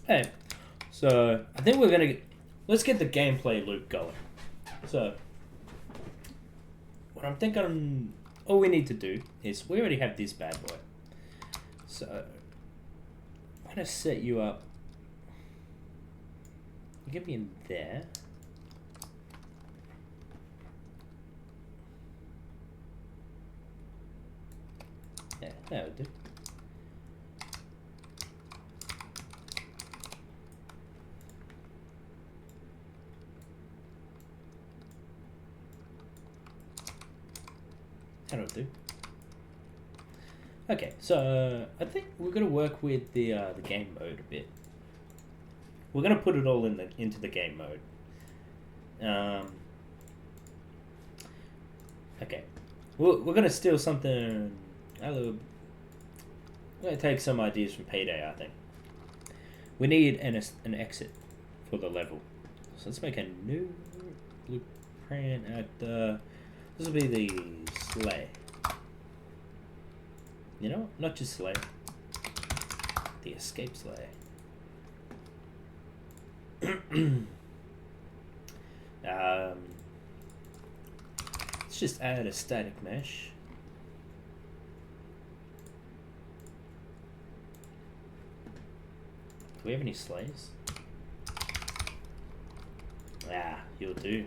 Hey, so I think we're gonna let's get the gameplay loop going. So what I'm thinking, all we need to do is we already have this bad boy. So I'm gonna set you up. You get me in there. Yeah, that would do. That'll do. Okay, so I think we're gonna work with the game mode a bit. We're gonna put it all into the game mode. Okay, we're gonna steal something. We're gonna take some ideas from Payday. I think we need an exit for the level. So let's make a new blueprint actor. This will be the sleigh. You know, not just sleigh. The escape sleigh. Let's just add a static mesh. Do we have any sleighs? Ah, you'll do.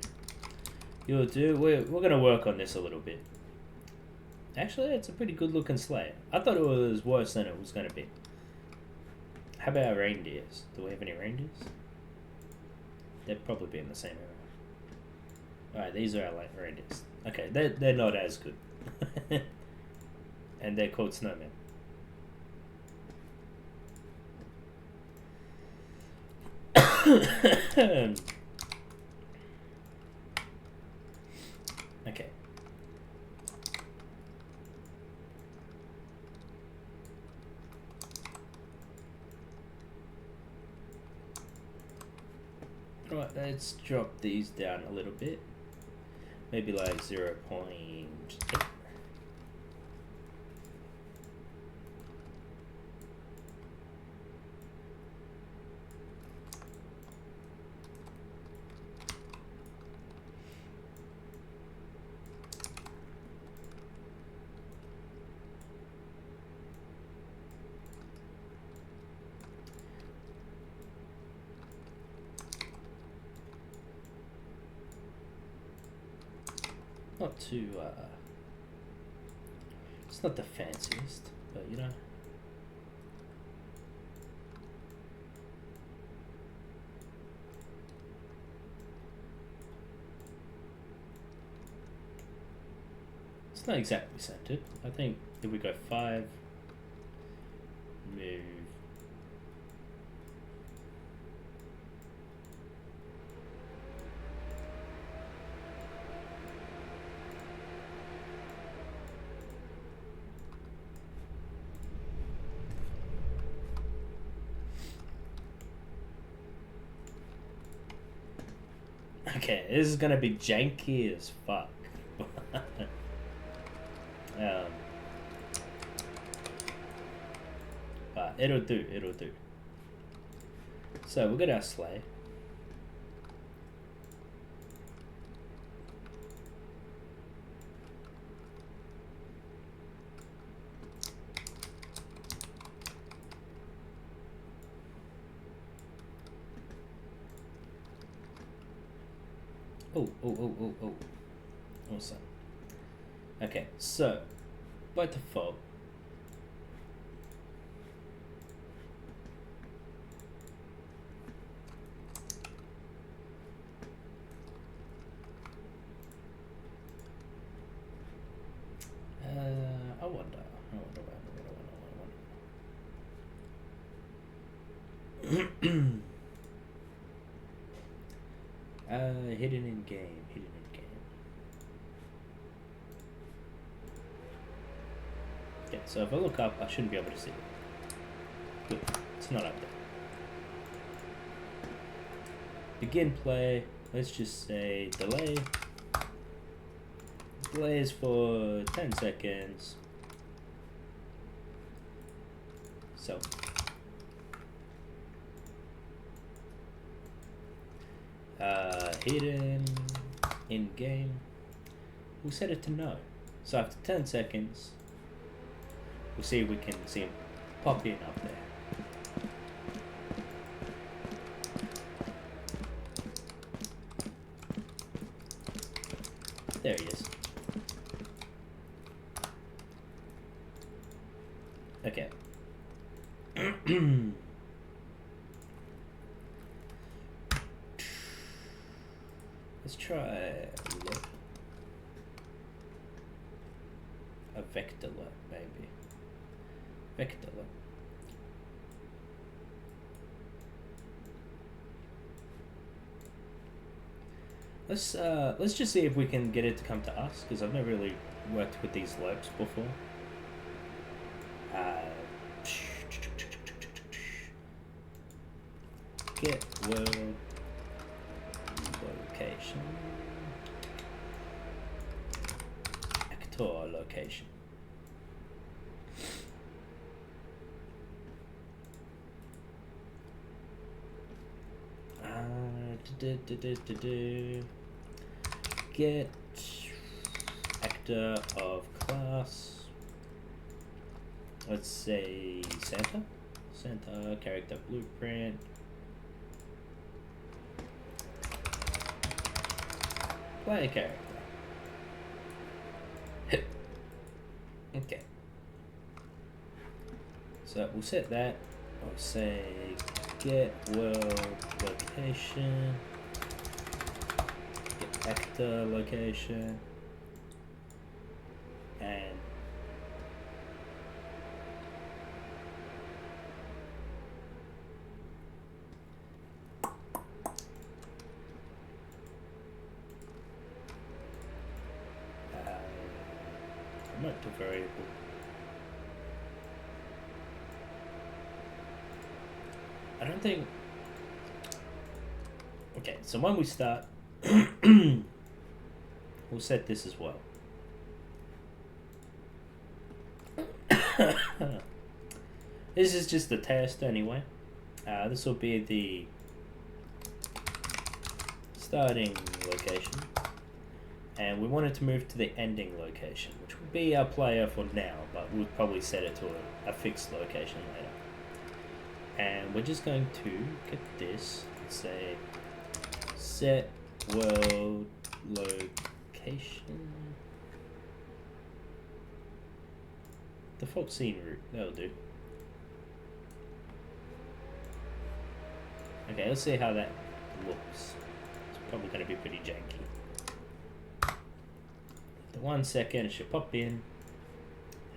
You'll do. We're gonna work on this a little bit. Actually, it's a pretty good looking sleigh. I thought it was worse than it was gonna be. How about reindeers? Do we have any reindeers? They'd probably be in the same area. Alright, these are our reindeers. Okay, they're not as good. And they're called snowmen. Okay. Right, let's drop these down a little bit. Maybe like 0.8. Not too, it's not the fanciest, but you know. It's not exactly centered. I think if we go 5, move. Okay, this is gonna be janky as fuck. But it'll do, it'll do. So we'll get our sleigh. Oh. Awesome. Okay, so by default, I wonder. Hidden in game. Okay, so if I look up, I shouldn't be able to see it. Good, it's not up there. Begin play. Let's just say delay. Delay is for 10 seconds. So hidden in game. We'll set it to no. So after 10 seconds, we'll see if we can see him pop in up there. There he is. Okay. Let's try a vector loop, maybe. Vector loop. Let's just see if we can get it to come to us, because I've never really worked with these loops before. Get world location. Actor location. Get actor of class. Let's say Santa. Santa character blueprint. Player character. Okay. So we'll set that. I'll say get world location. Get actor location. And promote to variable. I don't think. Okay, so when we start, we'll set this as well. This is just the test anyway. This will be the starting location, and we wanted to move to the ending location, which would be our player for now, but we'll probably set it to a fixed location later. And we're just going to get this and say set world location. Default scene route, that'll do. Okay, let's see how that looks. It's probably going to be pretty janky. After 1 second, it should pop in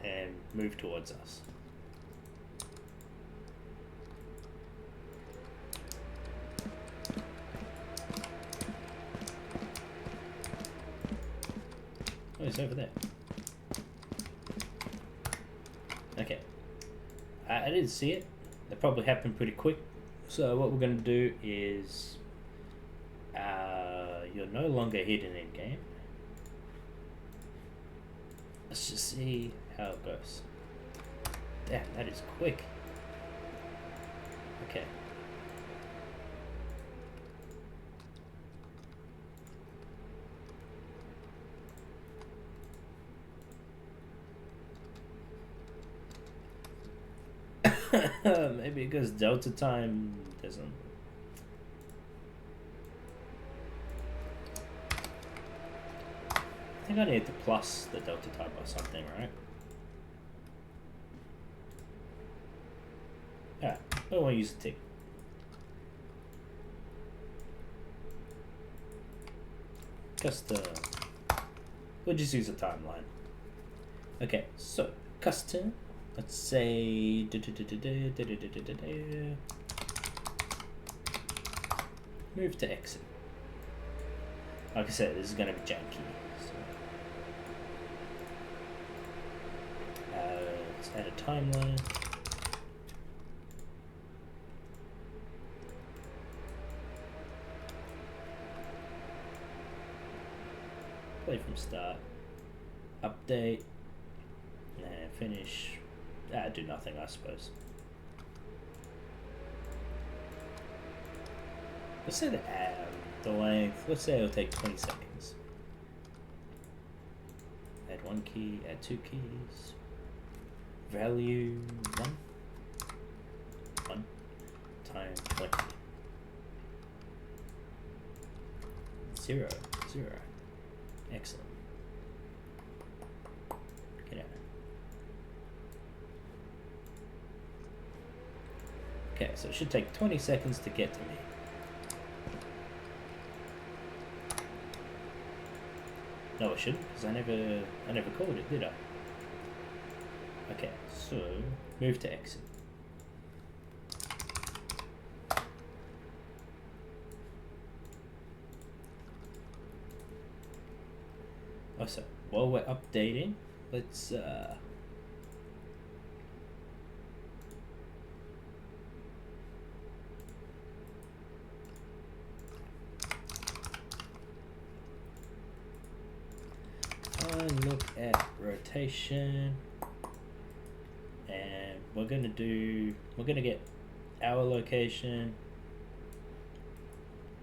and move towards us. Oh, it's over there. Okay. I didn't see it. That probably happened pretty quick. So what we're going to do is you're no longer hidden in game. Let's just see how it goes. Damn, that is quick. Okay. Maybe because Delta time doesn't. I think I need to plus the Delta type or something, right? Yeah, I don't want to use a tick. Custom. We'll just use a timeline. Okay, so custom. Let's say move to exit. Like I said, this is gonna be janky. So. Let's add a timeline. Play from start. Update. And finish. Do nothing, I suppose. Let's say the length. Let's say it'll take 20 seconds. Add one key. Add two keys. Value 1. 1 time 20. 0. 0. Excellent. Get out. Okay, so it should take 20 seconds to get to me. No, it shouldn't, because I never called it, did I? Okay, so move to exit. Oh, so while we're updating, let's look at rotation, and we're gonna get our location,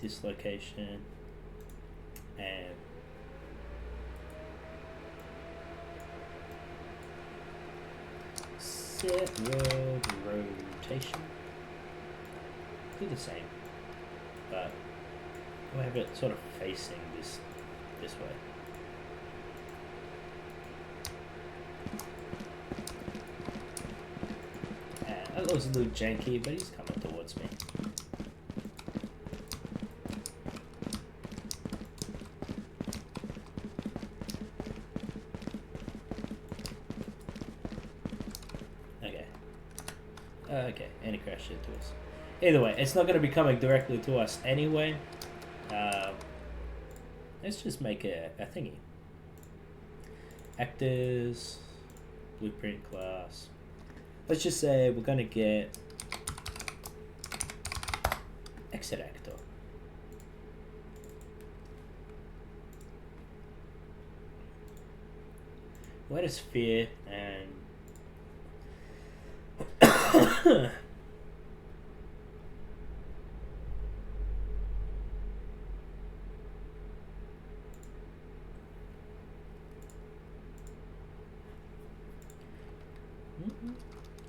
this location, and set world rotation. Do the same, but we'll have it sort of facing this way. That looks a little janky, but he's coming towards me. Okay, and he crashed into us. Either way, it's not going to be coming directly to us anyway. Let's just make a thingy. Actors, blueprint class. Let's just say we're going to get exit actor. Let us sphere and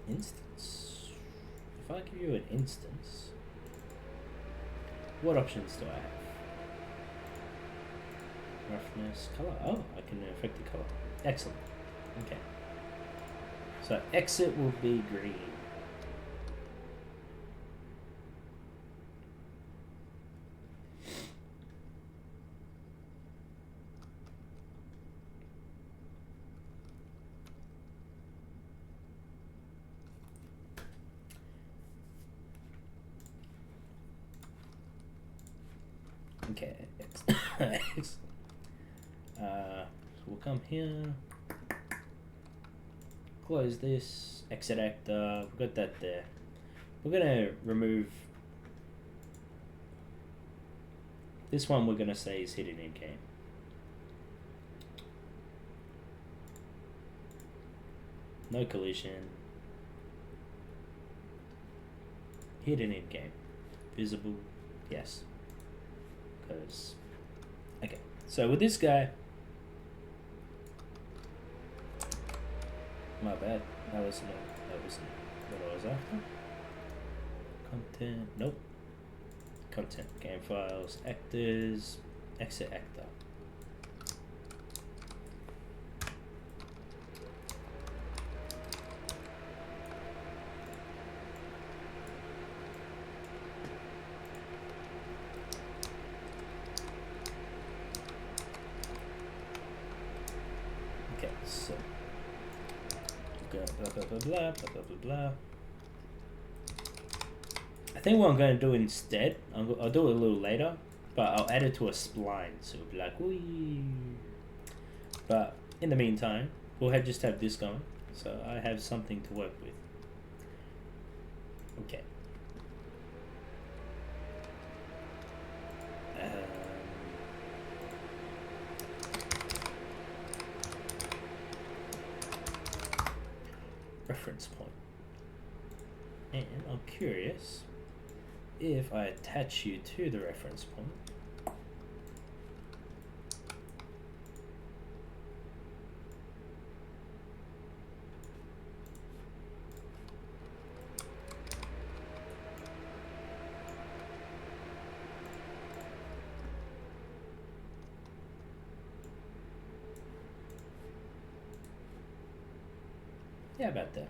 instance. If I give you an instance, what options do I have? Roughness, color. Oh, I can affect the color. Excellent. Okay. So exit will be green. Okay, excellent. So we'll come here, close this, exit actor, we've got that there. We're gonna remove this one. We're gonna say is hidden in game. No collision. Hidden in game. Visible, yes. Because, okay, so with this guy, my bad, that wasn't what I was after. Content, nope. Content, game files, actors, exit actor. So, blah blah blah blah blah blah blah blah. I think what I'm going to do instead, I'll do it a little later, but I'll add it to a spline, so it'll be like, wee. But in the meantime, we'll just have this going, so I have something to work with. Okay. Reference point. And I'm curious, if I attach you to the reference point, yeah, about that.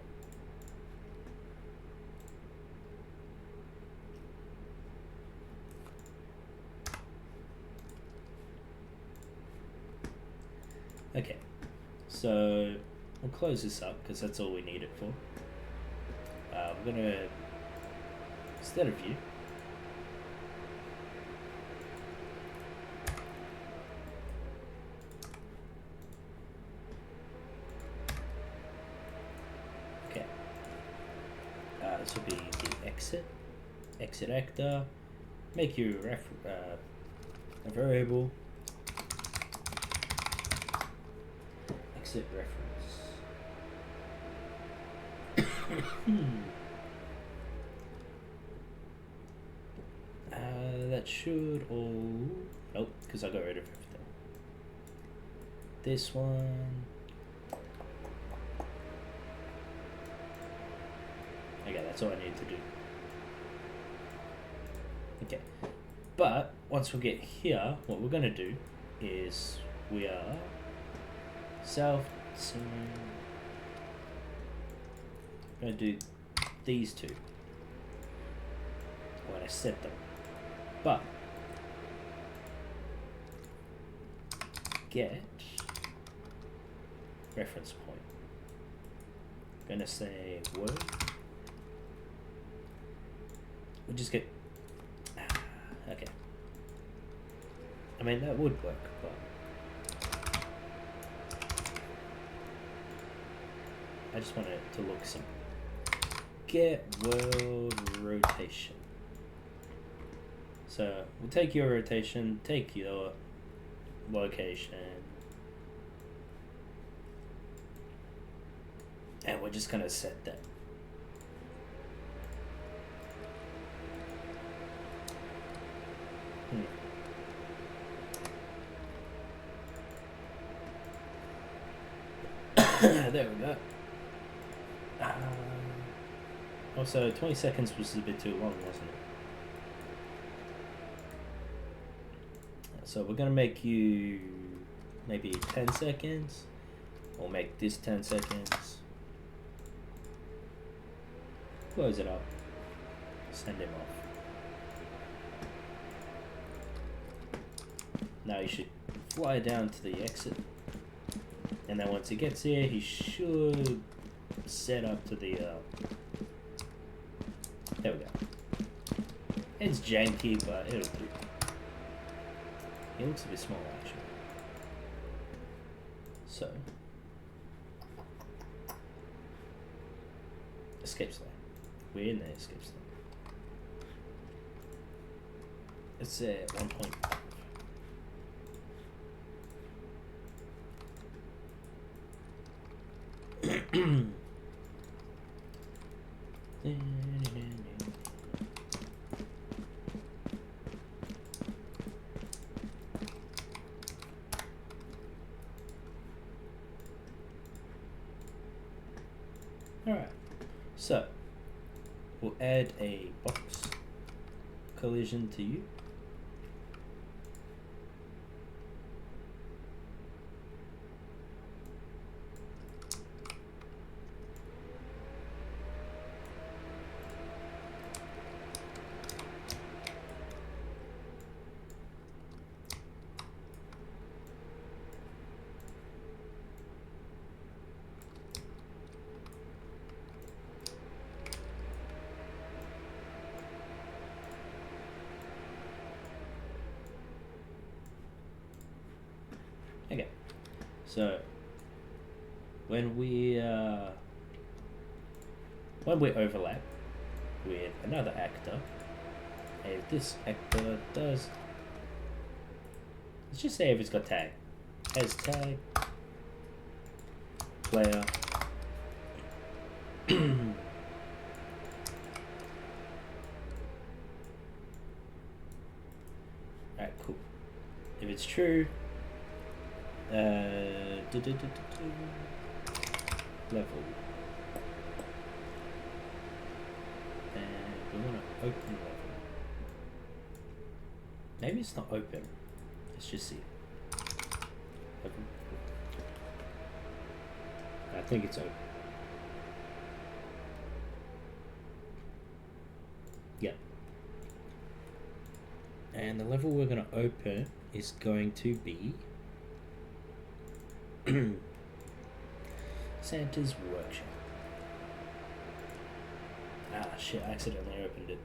Okay, so we'll close this up because that's all we need it for. We're gonna, instead of view, okay, this will be the exit actor, make you a variable, exit reference. That should all, nope, because I got rid of everything. This one, okay, that's all I need to do. Okay, but once we get here, what we're gonna do is we are I'm gonna do these two. I'm gonna set them, but get reference point. I'm gonna say word. We'll just get. Okay. I mean that would work, but I just want it to look simple. Get world rotation. So we'll take your rotation, take your location, and we're just gonna set that. There we go. Also, 20 seconds was a bit too long, wasn't it? So we're gonna make you maybe 10 seconds, or make this 10 seconds. Close it up. Send him off. Now you should fly down to the exit. And then once he gets here, he should set up to the, there we go. It's janky, but it'll do. He looks a bit small, actually. So. Escape slide. We're in the escape slide. It's at 1.5. Alright, so we'll add a box collision to you. Okay, so when we overlap with another actor, if this actor does, let's just say if it's got tag, has tag, player, it's true. Level. And we want to open level. Maybe it's not open. Let's just see. Open. I think it's open. Yep. And the level we're going to open is going to be Santa's Workshop. Ah, shit, I accidentally opened it.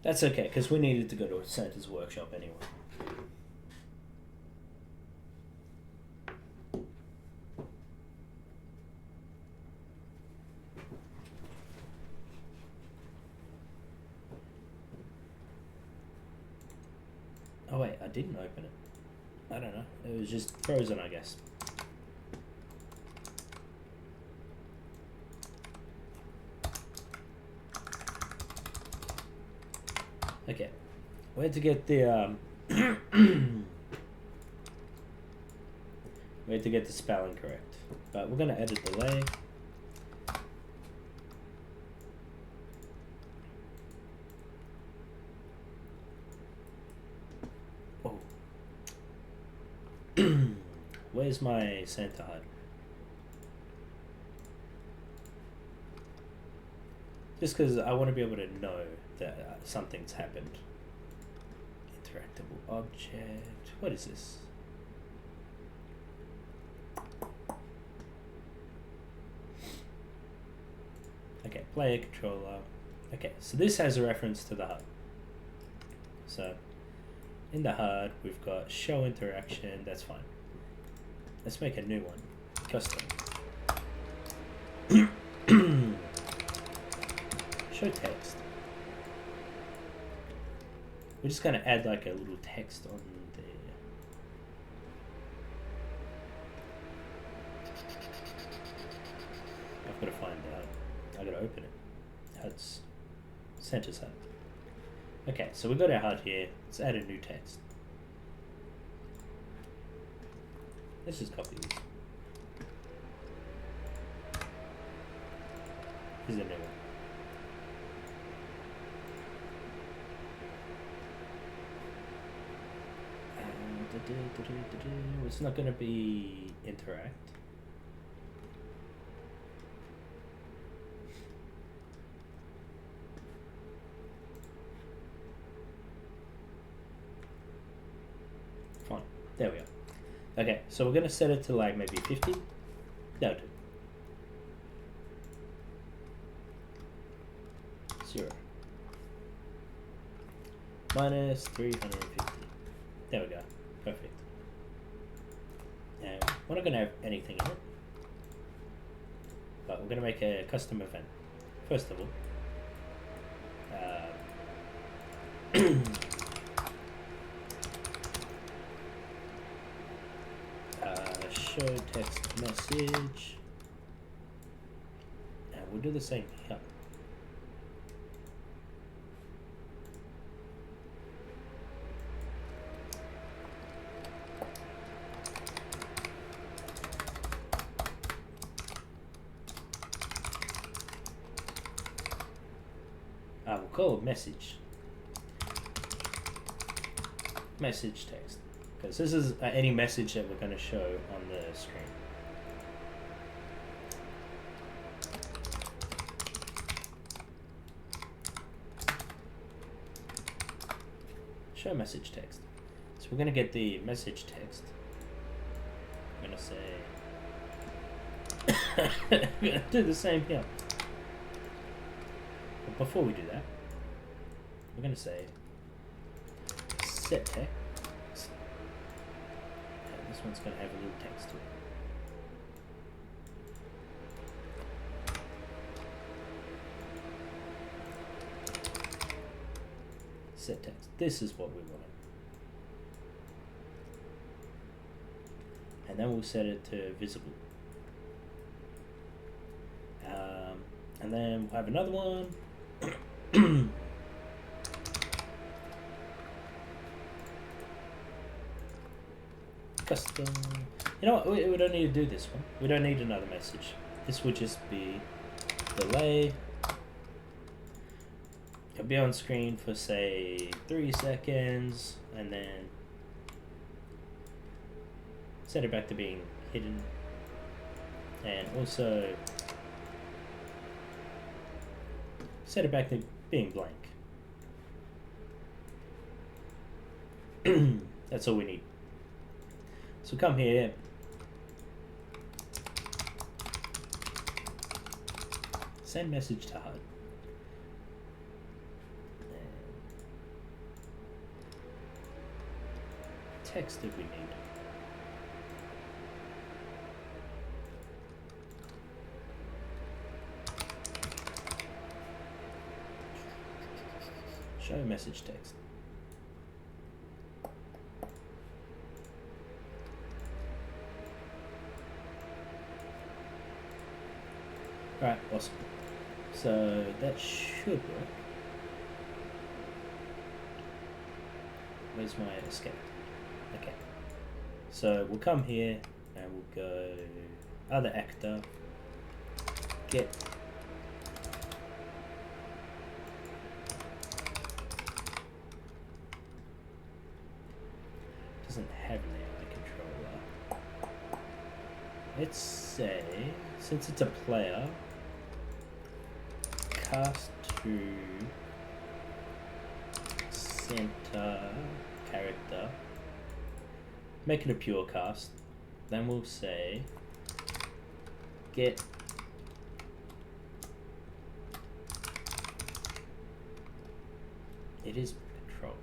That's okay, because we needed to go to Santa's Workshop anyway. Oh wait, I didn't open it. I don't know. It was just frozen, I guess. Okay. We had to get the we had to get the spelling correct. But we're gonna edit delay. Where's my Santa hut? Just because I want to be able to know that something's happened. Interactable object. What is this? Okay, player controller. Okay, so this has a reference to the HUD. So in the HUD, we've got show interaction. That's fine. Let's make a new one. Custom. Show text. We're just gonna add like a little text on there. I've got to find out. I gotta open it. HUD's Santa's HUD. Okay, so we've got our HUD here. Let's add a new text. Let's just copy this. Here's a new one. It's not going to be interact. Fine. There we go. Okay, so we're going to set it to like maybe 50. That'll do. 0. Minus 350. There we go. Perfect. And we're not going to have anything in it. But we're going to make a custom event. First of all. Show text message. And we'll do the same here. We'll call it message. Message text. Because this is any message that we're going to show on the screen. Show message text. So we're going to get the message text. I'm going to say... we're going to do the same here. But before we do that, we're going to say set text. This one's going to have a little text to it. Set text. This is what we want. And then we'll set it to visible. And then we'll have another one. custom. You know what? We don't need to do this one. We don't need another message. This would just be delay. It'll be on screen for say 3 seconds, and then set it back to being hidden, and also set it back to being blank. That's all we need. So come here, send message to HUD. Text that we need. Show message text. Alright, awesome. So that should work. Where's my escape? Okay. So we'll come here and we'll go other actor, get doesn't have an AI controller. Let's say, since it's a player, cast to center character, make it a pure cast, then we'll say get it is control.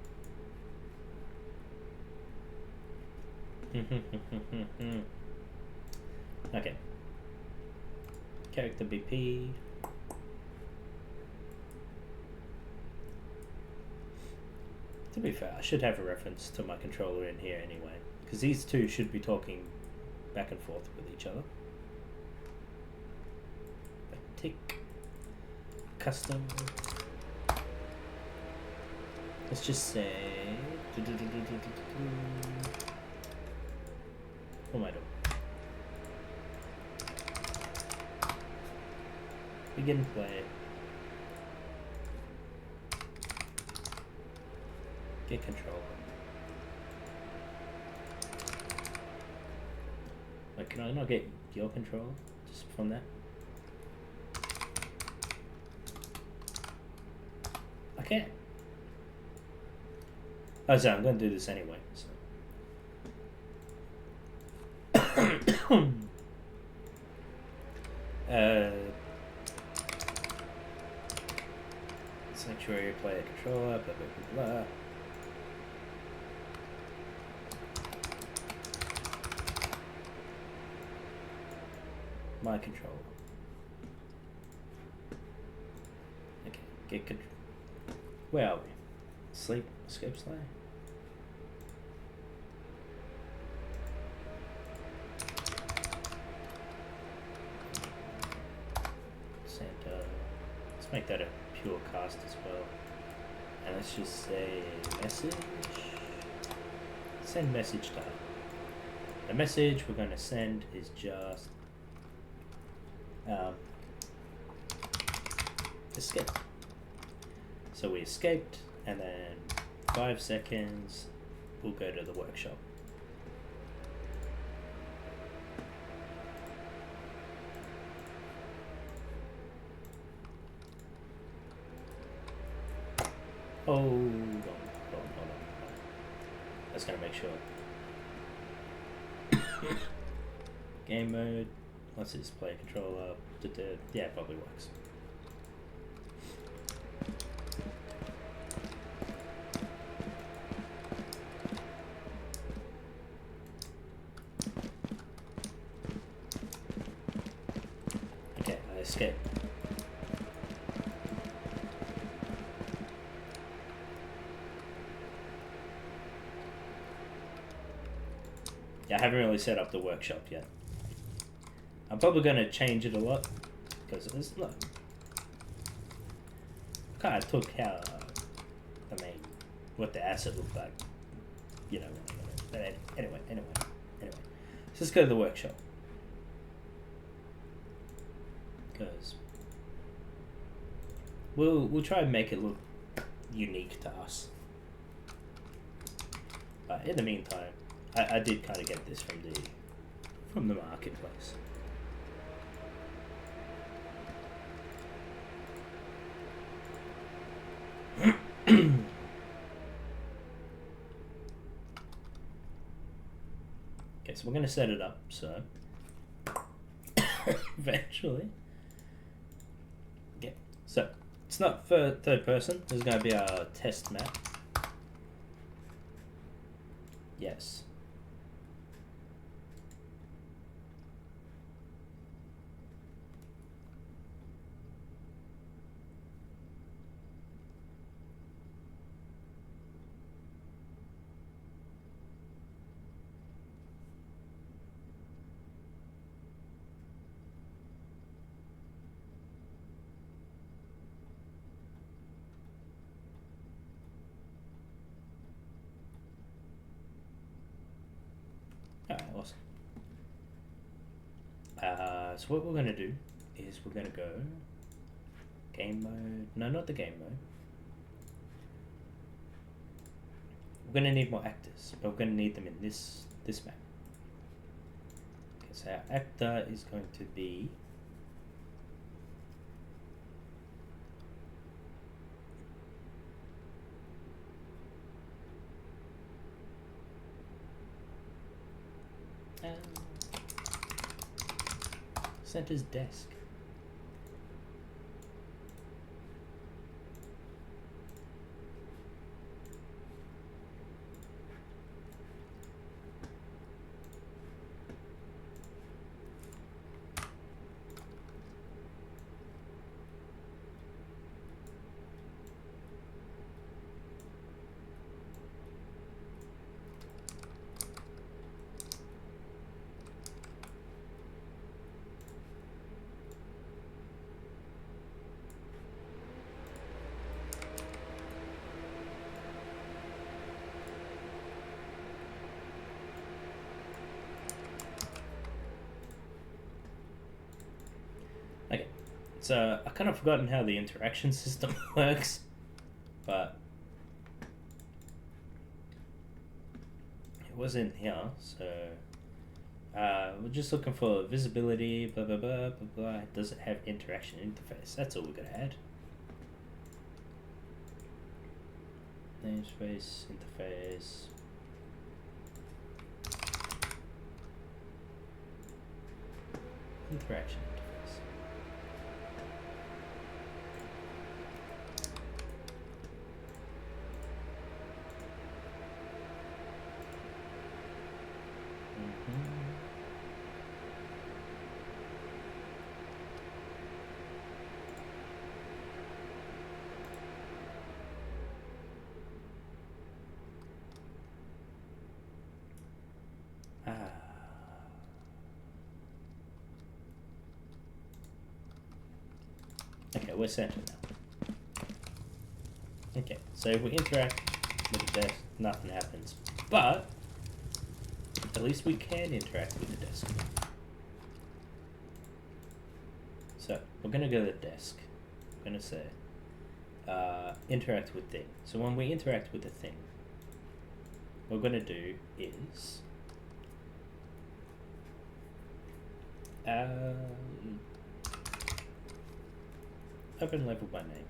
Okay. Character BP. To be fair, I should have a reference to my controller in here anyway, because these two should be talking back and forth with each other. Tick. Custom. Let's just say. What am I doing? Begin play. Get control. Wait, can I not get your control just from that? I can't. Oh, so I'm going to do this anyway. So. Sanctuary player controller, blah blah blah blah. My controller. Okay, get control. Where are we? Sleep, escape, slay. Santa. Let's make that a pure cast as well. And let's just say message. Send message to her. The message we're going to send is just escape. So we escaped, and then 5 seconds we'll go to the workshop. Hold on. That's gonna make sure. Game mode. Let's just play controller. Yeah, it probably works. Okay, I escaped. Yeah, I haven't really set up the workshop yet. I'm probably going to change it a lot because it's not. Kind of took how, what the asset looked like, you know. But anyway. Let's go to the workshop. Because we'll try and make it look unique to us. But in the meantime, I did kind of get this from the marketplace. Okay, so we're going to set it up so eventually. Okay, so it's not for third person. This is going to be our test map. Yes. Alright, awesome. So what we're going to do is we're going to go game mode. No, not the game mode. We're going to need more actors, but we're going to need them in this map. Okay, so our actor is going to be Center's desk. Okay, so I kind of forgotten how the interaction system works, but it was in here, so we're just looking for visibility, blah blah blah blah blah. Does it have interaction interface? That's all we're gonna add. Namespace, interface. Interaction interface. Okay, we're centered now. Okay, so if we interact with the desk, nothing happens. But at least we can interact with the desk. So we're going to go to the desk. I'm going to say interact with thing. So when we interact with the thing, what we're going to do is open level by name.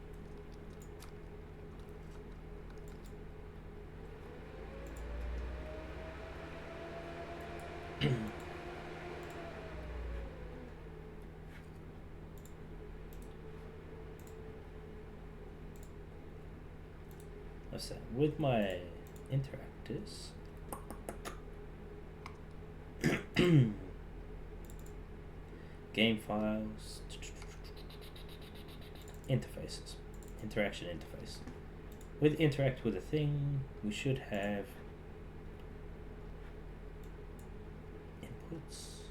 What's that? With my interactors. Game files. Interfaces. Interaction interface. With interact with a thing, we should have inputs.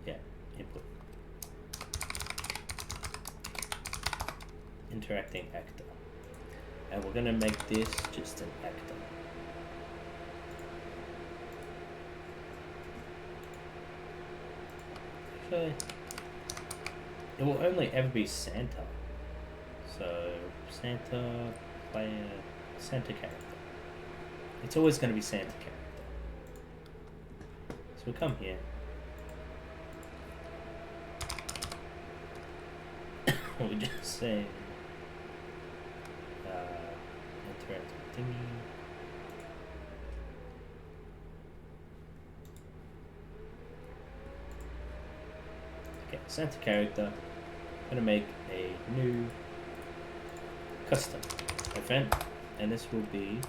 Yeah, input. Interacting actor. And we're gonna make this just an actor. Actually, it will only ever be Santa. So, Santa, player, Santa character. It's always going to be Santa character. So we'll come here. We'll just say interactive thingy. Okay, Santa character. I'm gonna make a new custom event, and this will be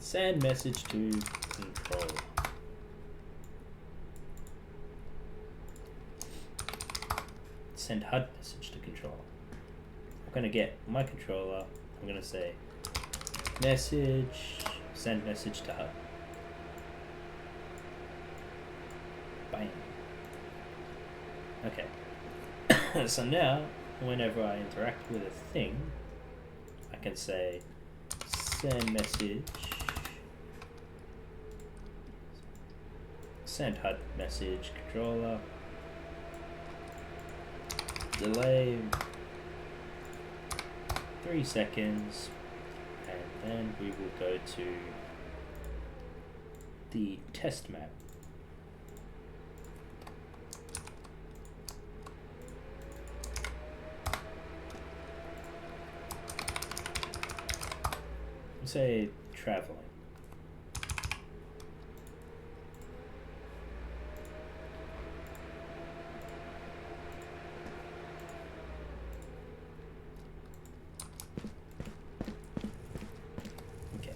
send message to controller. Send HUD message to controller. I'm gonna get my controller. I'm gonna say message, send message to HUD. Bam. Okay. So now, whenever I interact with a thing, I can say send message, send HUD message controller, delay 3 seconds, and then we will go to the test map. Say traveling. Okay.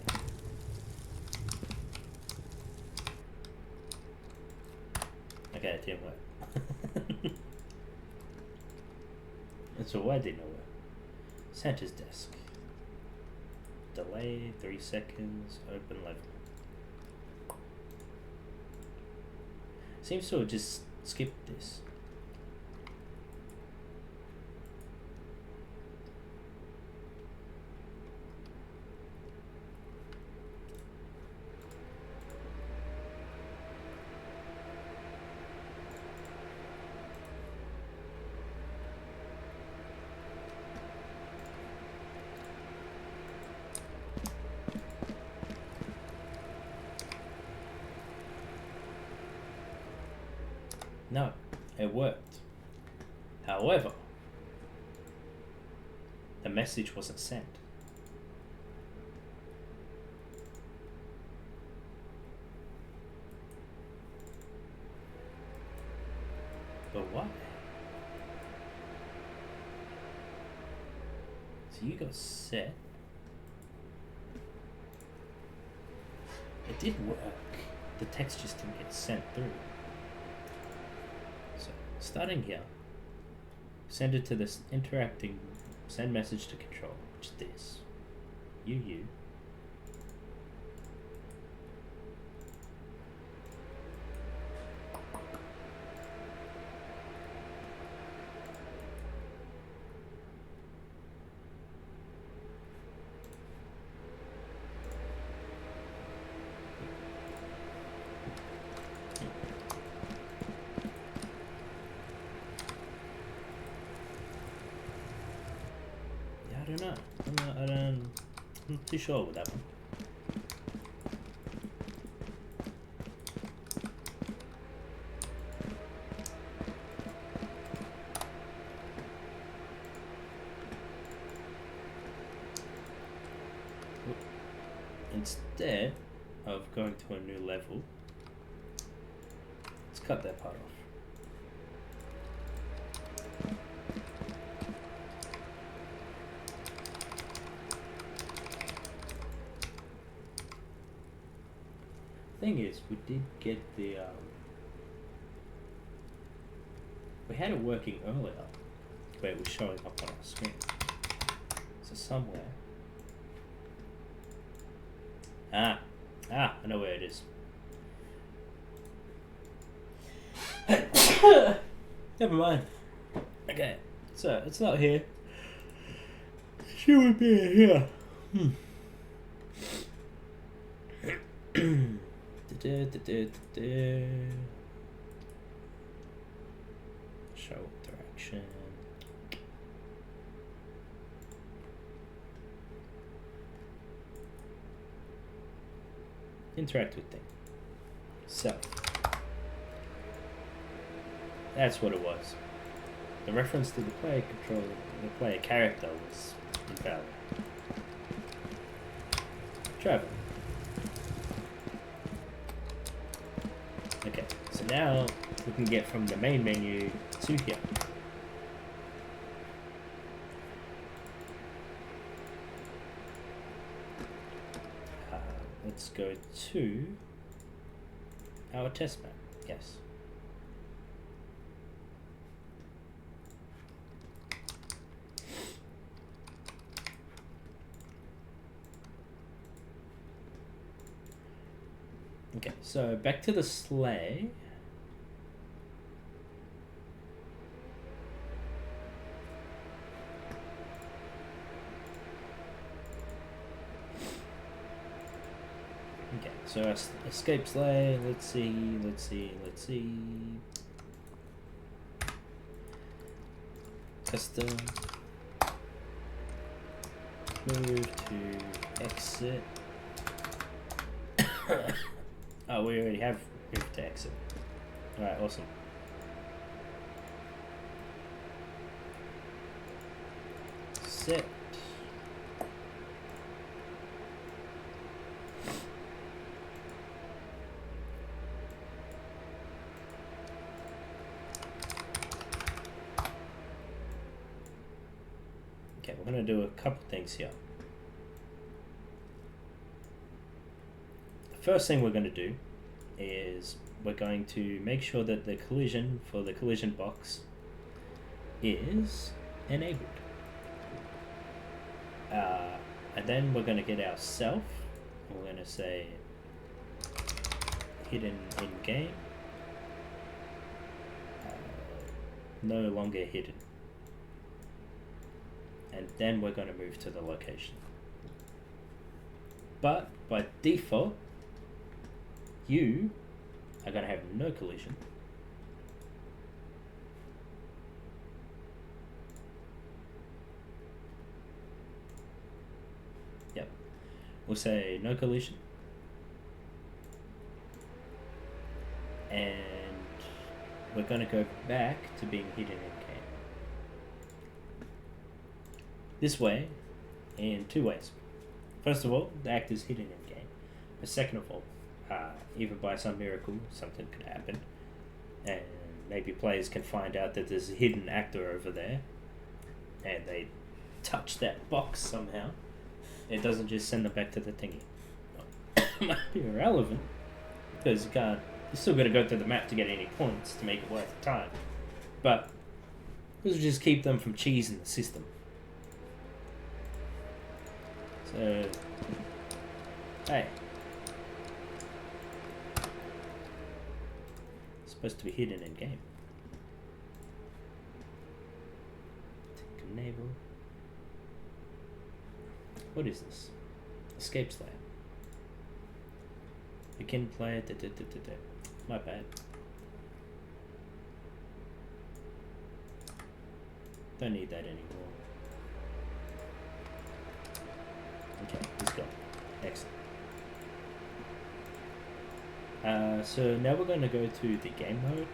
Okay, it didn't work. So why didn't it work? Santa's desk. Delay 3 seconds, open level. Seems to have just skipped this. No, it worked. However, the message wasn't sent. But why? So you got set. It did work. The text just didn't get sent through. Starting here, send it to this interacting, send message to control, which is this. You. I'm not too sure with that one. Instead of going to a new level, let's cut that part off. Thing is, we did get the we had it working earlier where it was showing up on our screen. So somewhere I know where it is. Never mind. Okay, so it's not here. She would be here. Show interaction. Interact with thing. So that's what it was. The reference to the player control, the player character was invalid. Travel. Okay, so now we can get from the main menu to here. Let's go to our test map. Yes. Okay, so back to the sleigh. Okay, so escape sleigh. Let's see. Custom. Move to exit. Oh, we already have moved to exit. Alright, awesome. Set. Okay, we're going to do a couple things here. The first thing we're going to do is we're going to make sure that the collision for the collision box is enabled. And then we're going to get our self. We're going to say hidden in game. No longer hidden. And then we're going to move to the location. But by default, you are going to have no collision. Yep. We'll say no collision. And we're going to go back to being hidden in game. This way, in two ways. First of all, the actor's hidden in game. But second of all, either by some miracle, something could happen, and maybe players can find out that there's a hidden actor over there, and they touch that box somehow. It doesn't just send them back to the thingy. Might be irrelevant, because you still got to go through the map to get any points to make it worth the time. But this will just keep them from cheesing the system. So, hey. It's supposed to be hidden in game. Enable. What is this? Escape slayer. Begin play. My bad. Don't need that anymore. Okay, let's go. Excellent. So now we're going to go to the game mode,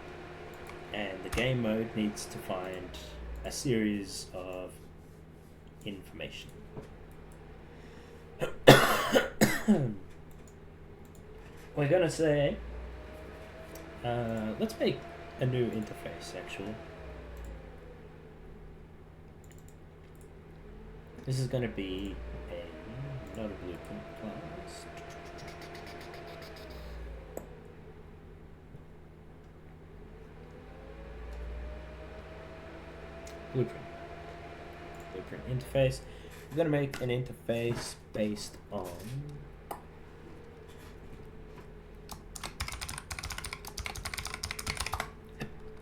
and the game mode needs to find a series of information. We're going to say, let's make a new interface actually. This is going to be not a blueprint class. Blueprint interface. We're going to make an interface based on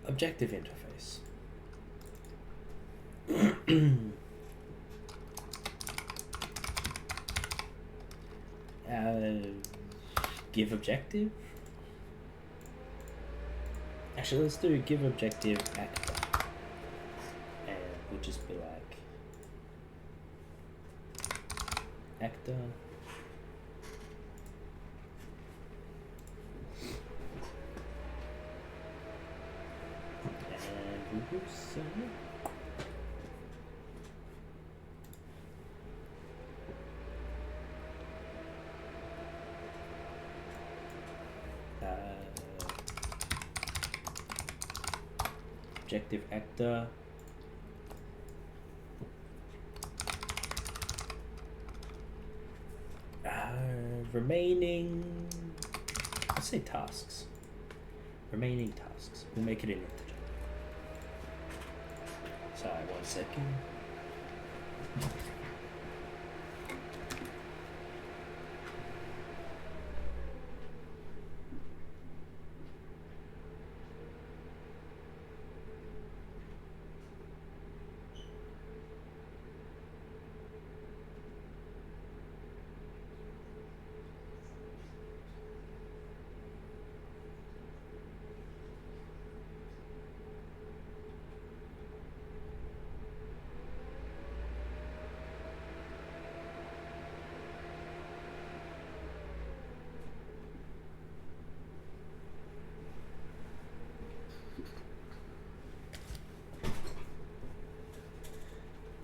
objective interface. give objective. Actually, let's do give objective actor, and we'll just be like actor. And we will say objective actor. Remaining, let's say tasks. Remaining tasks. We'll make it an integer. Sorry, 1 second.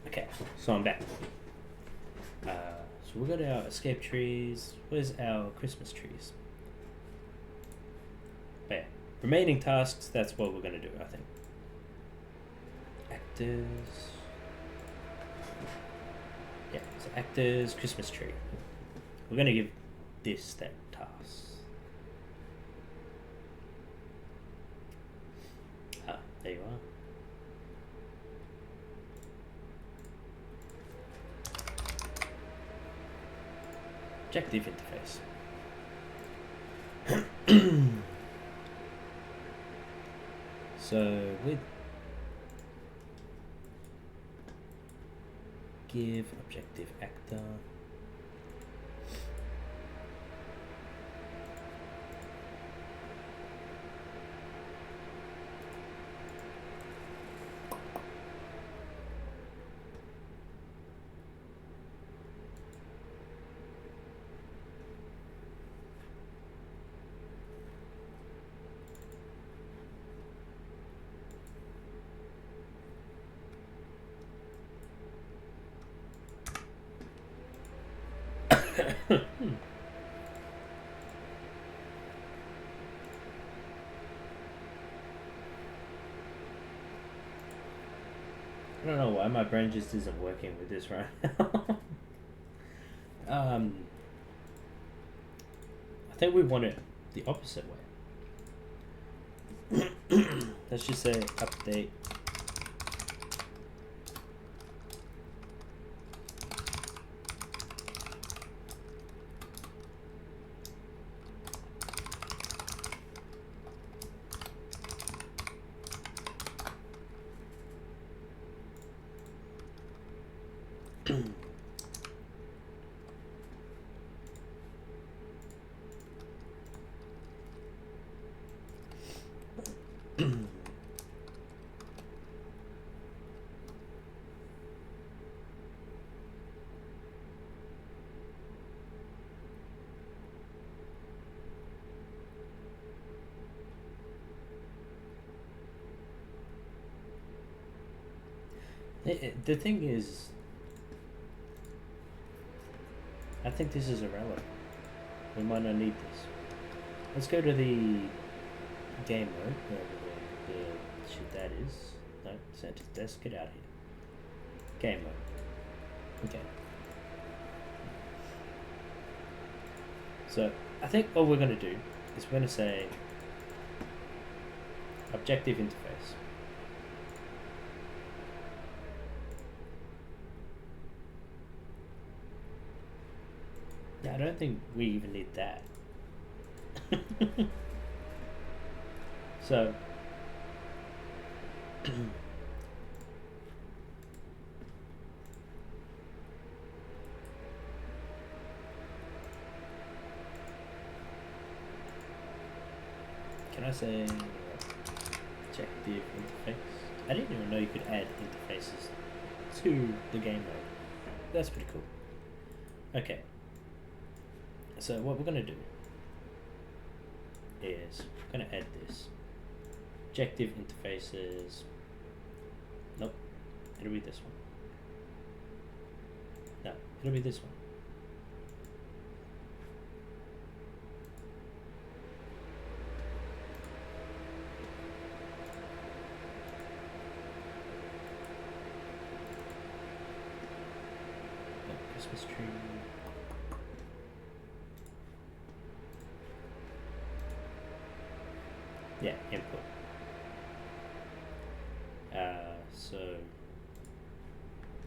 Okay, so I'm back. So we got our escape trees. Where's our Christmas trees? But yeah, remaining tasks, that's what we're going to do, I think. Actors. Yeah, so actors, Christmas tree. We're going to give this that task. Ah, there you are. Objective interface. So with give objective actor. I don't know why my brain just isn't working with this right now. I think we want it the opposite way. Let's just say update the thing is, I think this is irrelevant. We might not need this. Let's go to the game mode, wherever the shit that is. No, Santa's desk, get out of here. Game mode. Okay. So, I think what we're going to do is we're going to say objective interface. Yeah, I don't think we even need that. So Can I say objective interface? I didn't even know you could add interfaces to the game mode. That's pretty cool. Okay. So what we're gonna do is we're gonna add this. Objective interfaces. Nope. It'll be this one. No, it'll be this one. Christmas tree. Yeah, input. So,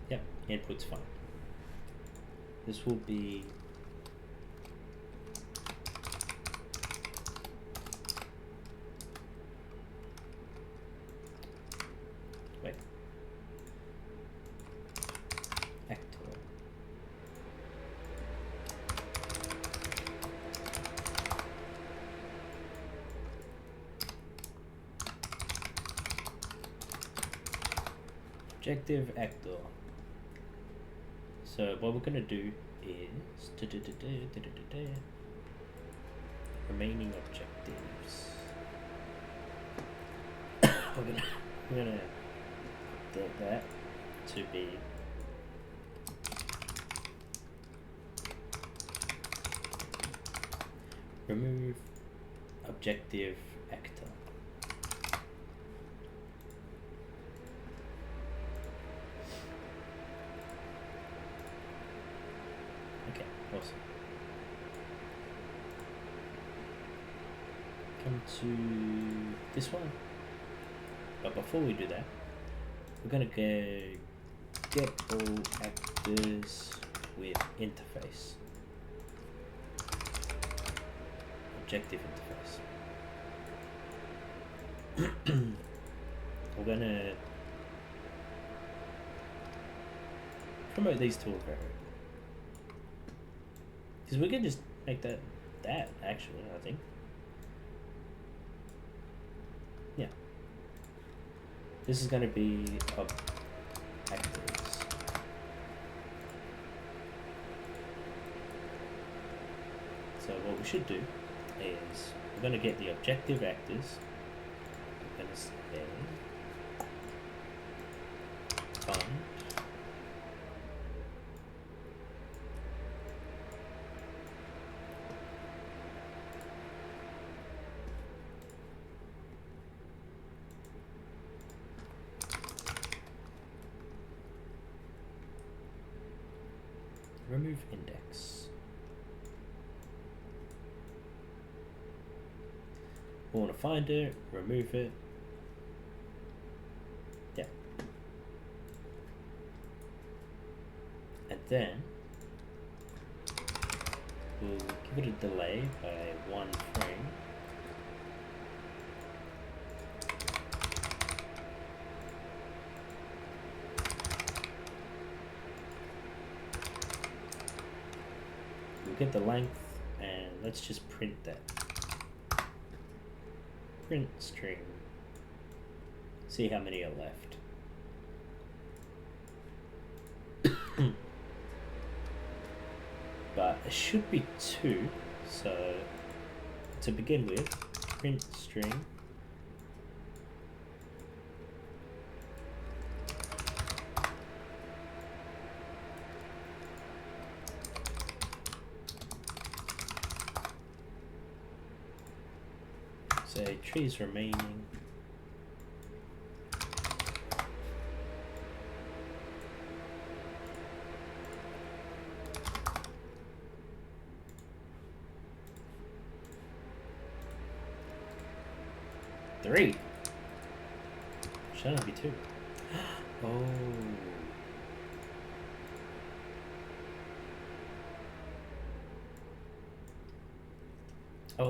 yep, input's fine. This will be actor. Objective actor. So what we're gonna do is remaining objectives. we're gonna update that to be remove objective actor. Okay, awesome. Come to this one. But before we do that, we're gonna go get all actors with interface. Objective interface. We're gonna promote these to a variable. Because we can just make that actually, I think. Yeah. This is going to be actors. So what we should do is we're going to get the objective actors. We're going to say fund. Remove index. We want to find it, remove it. Yeah. And then we'll give it a delay by 1 frame. Get the length and let's just print that. Print string. See how many are left. But it should be 2. So to begin with, print string. Say trees remaining. Three. Should not be 2. Oh.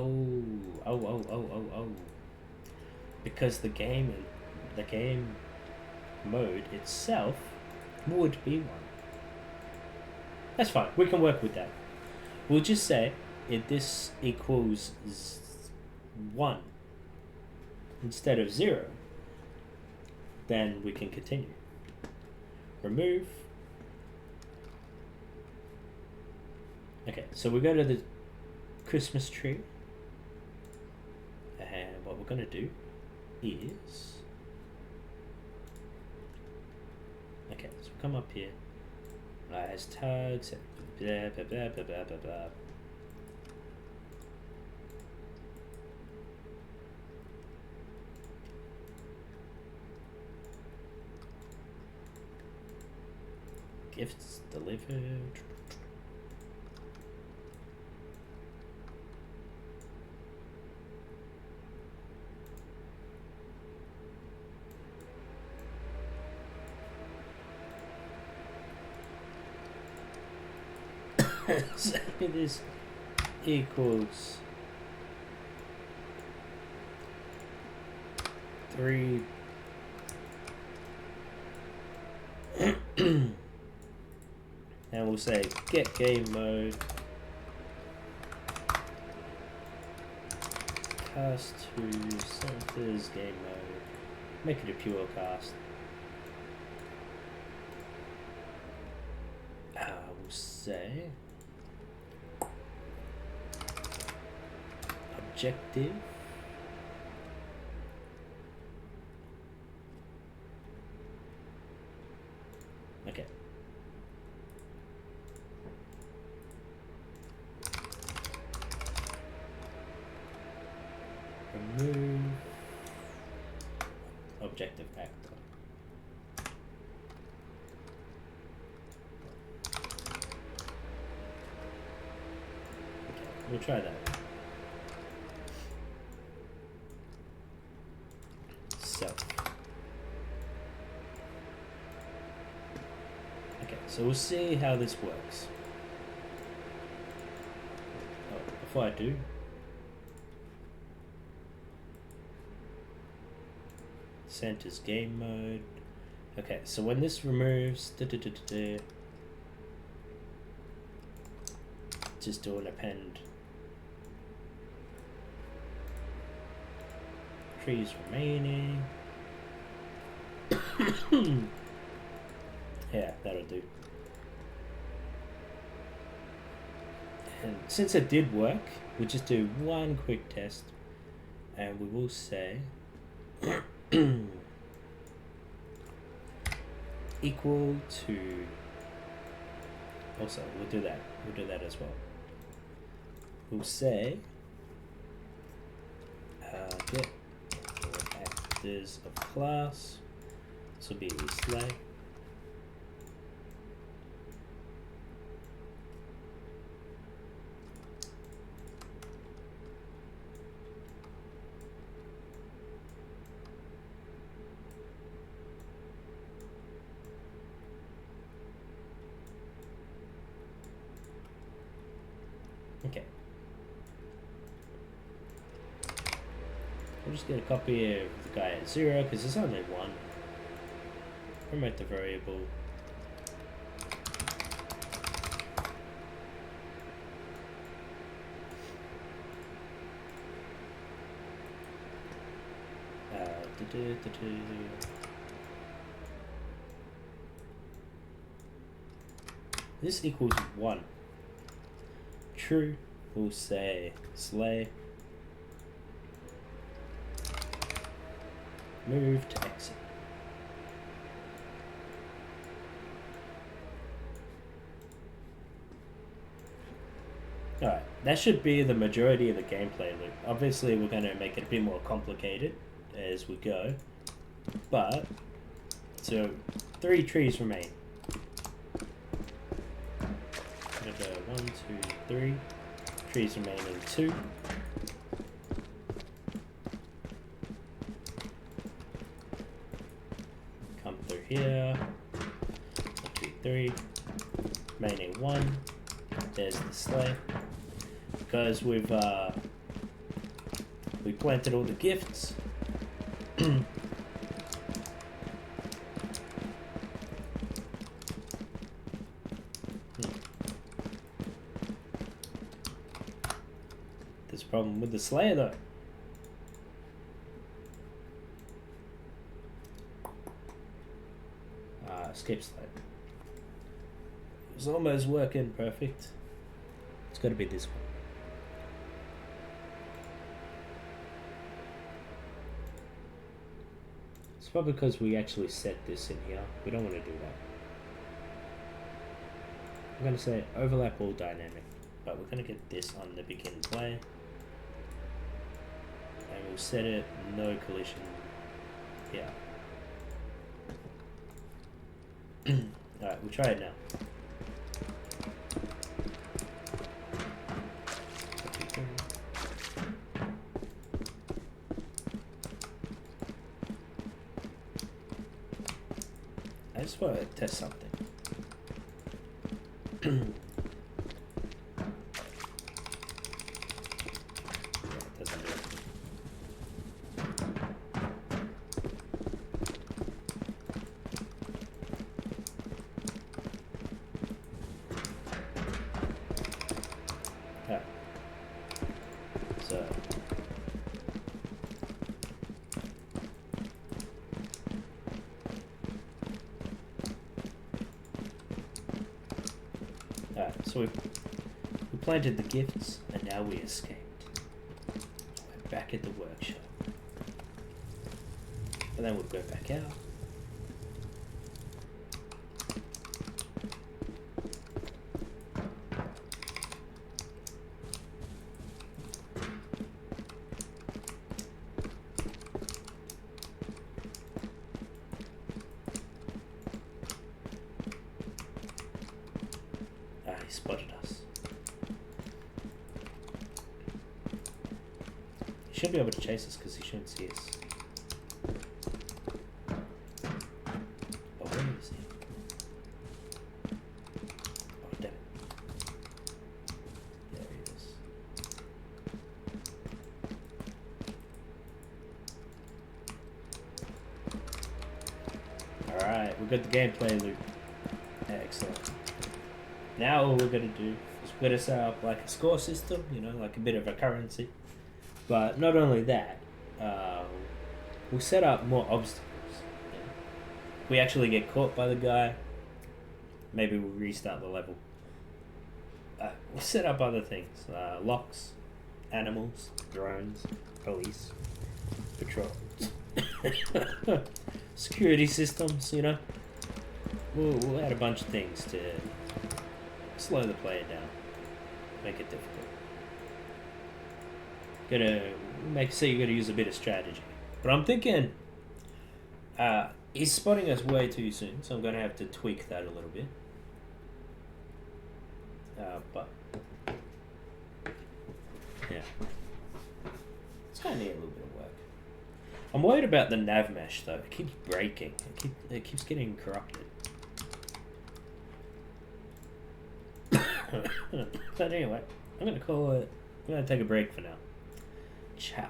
Oh. Because the game mode itself would be 1. That's fine. We can work with that. We'll just say if this equals 1, instead of 0, then we can continue. Remove. Okay, so we go to the Christmas tree, and what we're going to do is, okay, so come up here, as tags, blah blah blah blah blah blah blah. Gifts delivered. So this equals 3 and we'll say get game mode cast to centers game mode, make it a pure cast. We'll say objective okay. Remove objective actor. Okay, we'll try that. Self. Okay, so we'll see how this works. Oh, before I do, centers game mode. Okay, so when this removes, just do an append. Trees remaining. Yeah, that'll do. And since it did work, we'll just do one quick test, and we will say equal to, also we'll do that as well. We'll say get actors of class, this will be slay. Okay. We'll just get a copy of the guy at 0 because there's only one. Promote the variable. This equals 1. True, we'll say slay. Move to exit. Alright, that should be the majority of the gameplay loop. Obviously we're going to make it a bit more complicated as we go. But, so 3 trees remain. 1, 2, 3. Trees remaining 2. Come through here. 1, 2, 3. Remaining 1. There's the sleigh. Because we planted all the gifts. Problem with the Slayer though. escape slide. It's almost working perfect. It's got to be this one. It's probably because we actually set this in here. We don't want to do that. I'm going to say overlap all dynamic, but we're going to get this on the begin play. And we'll set it no collision. Yeah. Alright, we'll try it now. I just want to test something. Yeah, it doesn't do it. Yeah. So. So we planted the gifts, and now we escaped. We're back at the workshop. And then we'll go back out. He spotted us. He should be able to chase us because he shouldn't see us. Oh, where is he? Oh, damn it. There he is. Alright, we got the gameplay loop. Excellent. Now all we're going to do is we're going to set up like a score system, you know, like a bit of a currency. But not only that, we'll set up more obstacles. You know? If we actually get caught by the guy, maybe we'll restart the level. We'll set up other things. Locks, animals, drones, police, patrols, security systems, you know. We'll add a bunch of things to slow the player down, make it difficult. You gotta use a bit of strategy. But I'm thinking, he's spotting us way too soon, so I'm gonna have to tweak that a little bit. But yeah, it's gonna need a little bit of work. I'm worried about the nav mesh though. It keeps breaking. It keeps getting corrupted. But anyway, I'm gonna take a break for now. Ciao.